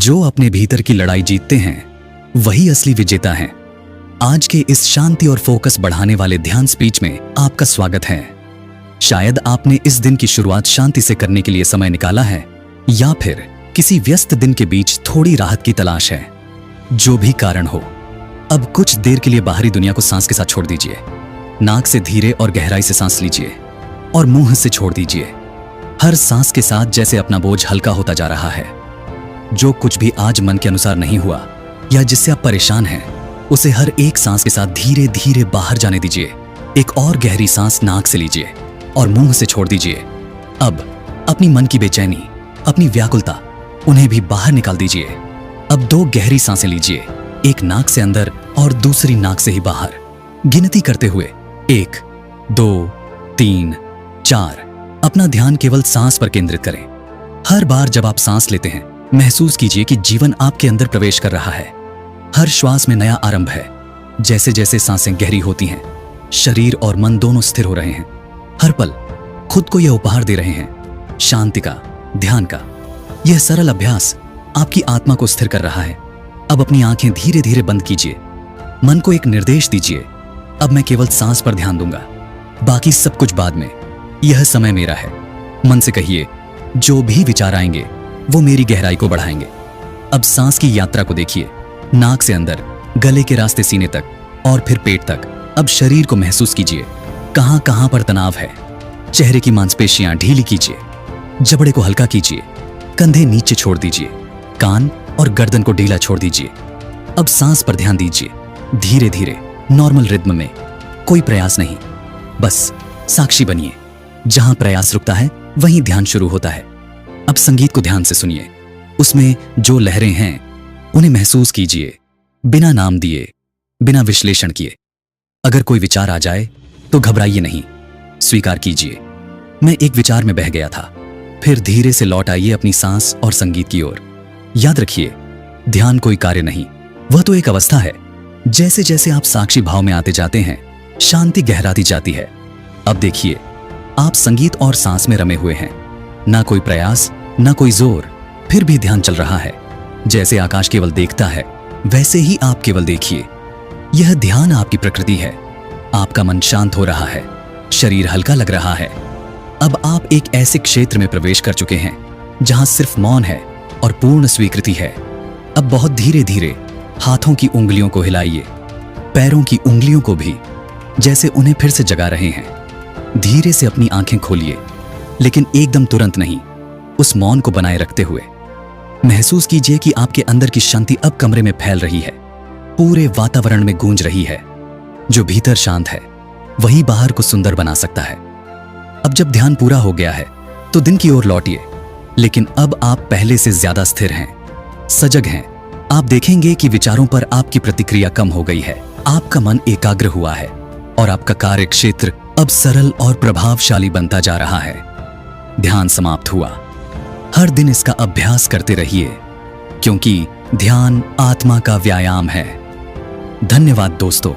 जो अपने भीतर की लड़ाई जीतते हैं वही असली विजेता हैं। आज के इस शांति और फोकस बढ़ाने वाले ध्यान स्पीच में आपका स्वागत है। शायद आपने इस दिन की शुरुआत शांति से करने के लिए समय निकाला है, या फिर किसी व्यस्त दिन के बीच थोड़ी राहत की तलाश है। जो भी कारण हो, अब कुछ देर के लिए बाहरी दुनिया को सांस के साथ छोड़ दीजिए। नाक से धीरे और गहराई से सांस लीजिए और मुंह से छोड़ दीजिए। हर सांस के साथ जैसे अपना बोझ हल्का होता जा रहा है। जो कुछ भी आज मन के अनुसार नहीं हुआ या जिससे आप परेशान हैं, उसे हर एक सांस के साथ धीरे धीरे बाहर जाने दीजिए। एक और गहरी सांस नाक से लीजिए और मुंह से छोड़ दीजिए। अब अपनी मन की बेचैनी, अपनी व्याकुलता, उन्हें भी बाहर निकाल दीजिए। अब 2 गहरी सांसें लीजिए, एक नाक से अंदर और दूसरी नाक से ही बाहर, गिनती करते हुए 1, 2, 3, 4। अपना ध्यान केवल सांस पर केंद्रित करें। हर बार जब आप सांस लेते हैं, महसूस कीजिए कि जीवन आपके अंदर प्रवेश कर रहा है। हर श्वास में नया आरंभ है। जैसे जैसे सांसें गहरी होती हैं, शरीर और मन दोनों स्थिर हो रहे हैं। हर पल खुद को यह उपहार दे रहे हैं, शांति का, ध्यान का। यह सरल अभ्यास आपकी आत्मा को स्थिर कर रहा है। अब अपनी आंखें धीरे धीरे बंद कीजिए। मन को एक निर्देश दीजिए, अब मैं केवल सांस पर ध्यान दूंगा, बाकी सब कुछ बाद में। यह समय मेरा है। मन से कहिए, जो भी विचार आएंगे वो मेरी गहराई को बढ़ाएंगे। अब सांस की यात्रा को देखिए, नाक से अंदर, गले के रास्ते सीने तक और फिर पेट तक। अब शरीर को महसूस कीजिए, कहां कहां पर तनाव है। चेहरे की मांसपेशियां ढीली कीजिए, जबड़े को हल्का कीजिए, कंधे नीचे छोड़ दीजिए, कान और गर्दन को ढीला छोड़ दीजिए। अब सांस पर ध्यान दीजिए, धीरे धीरे, नॉर्मल रिद्म में। कोई प्रयास नहीं, बस साक्षी बनिए। जहां प्रयास रुकता है वहीं ध्यान शुरू होता है। अब संगीत को ध्यान से सुनिए। उसमें जो लहरें हैं उन्हें महसूस कीजिए, बिना नाम दिए, बिना विश्लेषण किए। अगर कोई विचार आ जाए तो घबराइए नहीं, स्वीकार कीजिए, मैं एक विचार में बह गया था। फिर धीरे से लौट आइए अपनी सांस और संगीत की ओर। याद रखिए, ध्यान कोई कार्य नहीं, वह तो एक अवस्था है। जैसे जैसे आप साक्षी भाव में आते जाते हैं, शांति गहराती जाती है। अब देखिए, आप संगीत और सांस में रमे हुए हैं। ना कोई प्रयास, ना कोई जोर, फिर भी ध्यान चल रहा है। जैसे आकाश केवल देखता है, वैसे ही आप केवल देखिए। यह ध्यान आपकी प्रकृति है। आपका मन शांत हो रहा है, शरीर हल्का लग रहा है। अब आप एक ऐसे क्षेत्र में प्रवेश कर चुके हैं जहां सिर्फ मौन है और पूर्ण स्वीकृति है। अब बहुत धीरे धीरे हाथों की उंगलियों को हिलाइए, पैरों की उंगलियों को भी, जैसे उन्हें फिर से जगा रहे हैं। धीरे से अपनी आंखें खोलिए, लेकिन एकदम तुरंत नहीं, उस मौन को बनाए रखते हुए। महसूस कीजिए कि आपके अंदर की शांति अब कमरे में फैल रही है, पूरे वातावरण में गूंज रही है। जो भीतर शांत है वही बाहर को सुंदर बना सकता है। अब जब ध्यान पूरा हो गया है तो दिन की ओर लौटिए, लेकिन अब आप पहले से ज्यादा स्थिर हैं, सजग हैं। आप देखेंगे कि विचारों पर आपकी प्रतिक्रिया कम हो गई है। आपका मन एकाग्र हुआ है और आपका कार्य क्षेत्र अब सरल और प्रभावशाली बनता जा रहा है। ध्यान समाप्त हुआ। हर दिन इसका अभ्यास करते रहिए, क्योंकि ध्यान आत्मा का व्यायाम है। धन्यवाद दोस्तों।